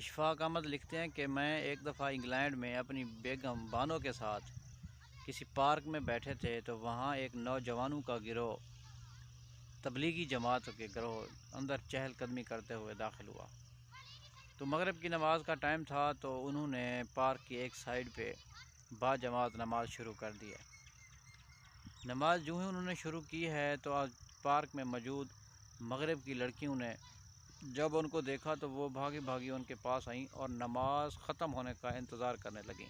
اشفاق احمد لکھتے ہیں کہ میں ایک دفعہ انگلینڈ میں اپنی بیگم بانو کے ساتھ کسی پارک میں بیٹھے تھے تو وہاں ایک نوجوانوں کا گروہ تبلیغی جماعت کے گروہ اندر چہل قدمی کرتے ہوئے داخل ہوا۔ تو مغرب کی نماز کا ٹائم تھا تو انہوں نے پارک کی ایک سائیڈ پہ با جماعت نماز شروع کر دی ہے۔ نماز جو ہی انہوں نے شروع کی ہے تو آج پارک میں موجود مغرب کی لڑکیوں نے جب ان کو دیکھا تو وہ بھاگی بھاگی ان کے پاس آئیں اور نماز ختم ہونے کا انتظار کرنے لگیں۔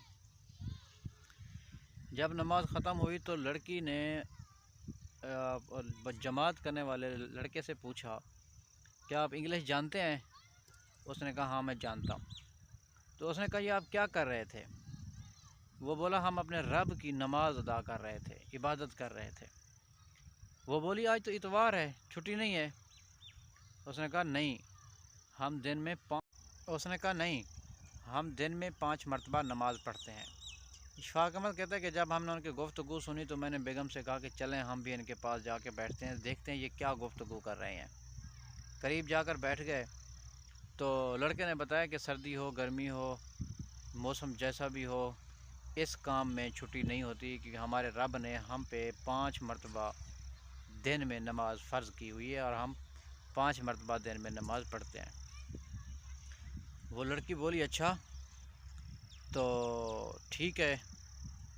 جب نماز ختم ہوئی تو لڑکی نے جماعت کرنے والے لڑکے سے پوچھا، کیا آپ انگلش جانتے ہیں؟ اس نے کہا ہاں میں جانتا ہوں۔ تو اس نے کہا یہ آپ کیا کر رہے تھے؟ وہ بولا ہم اپنے رب کی نماز ادا کر رہے تھے، عبادت کر رہے تھے۔ وہ بولی آج تو اتوار ہے، چھٹی نہیں ہے؟ اس نے کہا نہیں، ہم دن میں 5 مرتبہ نماز پڑھتے ہیں۔ اشفاق احمد کہتا ہے کہ جب ہم نے ان کی گفتگو سنی تو میں نے بیگم سے کہا کہ چلیں ہم بھی ان کے پاس جا کے بیٹھتے ہیں، دیکھتے ہیں یہ کیا گفتگو کر رہے ہیں۔ قریب جا کر بیٹھ گئے تو لڑکے نے بتایا کہ سردی ہو گرمی ہو موسم جیسا بھی ہو اس کام میں چھٹی نہیں ہوتی، کیونکہ ہمارے رب نے ہم پہ 5 مرتبہ دن میں نماز فرض کی ہوئی ہے اور ہم 5 مرتبہ دن میں نماز پڑھتے ہیں۔ وہ لڑکی بولی اچھا تو ٹھیک ہے۔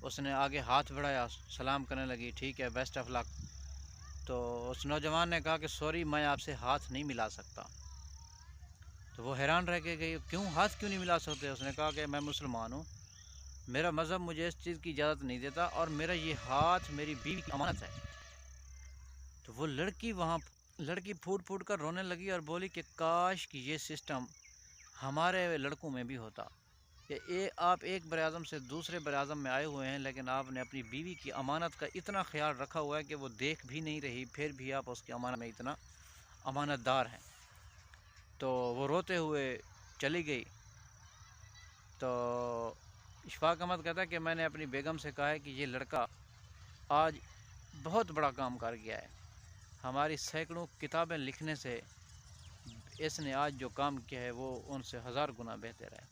اس نے آگے ہاتھ بڑھایا، سلام کرنے لگی، ٹھیک ہے بیسٹ آف لک۔ تو اس نوجوان نے کہا کہ سوری میں آپ سے ہاتھ نہیں ملا سکتا۔ تو وہ حیران رہ کے گئی، کیوں ہاتھ کیوں نہیں ملا سکتے؟ اس نے کہا کہ میں مسلمان ہوں، میرا مذہب مجھے اس چیز کی اجازت نہیں دیتا اور میرا یہ ہاتھ میری بیوی کی امانت ہے۔ تو وہ لڑکی پھوٹ پھوٹ کر رونے لگی اور بولی کہ کاش کہ یہ سسٹم ہمارے لڑکوں میں بھی ہوتا کہ آپ ایک براعظم سے دوسرے براعظم میں آئے ہوئے ہیں لیکن آپ نے اپنی بیوی کی امانت کا اتنا خیال رکھا ہوا ہے کہ وہ دیکھ بھی نہیں رہی، پھر بھی آپ اس کی امانت میں اتنا امانت دار ہیں۔ تو وہ روتے ہوئے چلی گئی۔ تو اشفاق احمد کہتا ہے کہ میں نے اپنی بیگم سے کہا ہے کہ یہ لڑکا آج بہت بڑا کام کر گیا ہے، ہماری سینکڑوں کتابیں لکھنے سے اس نے آج جو کام کیا ہے وہ ان سے 1000 گنا بہتر ہے۔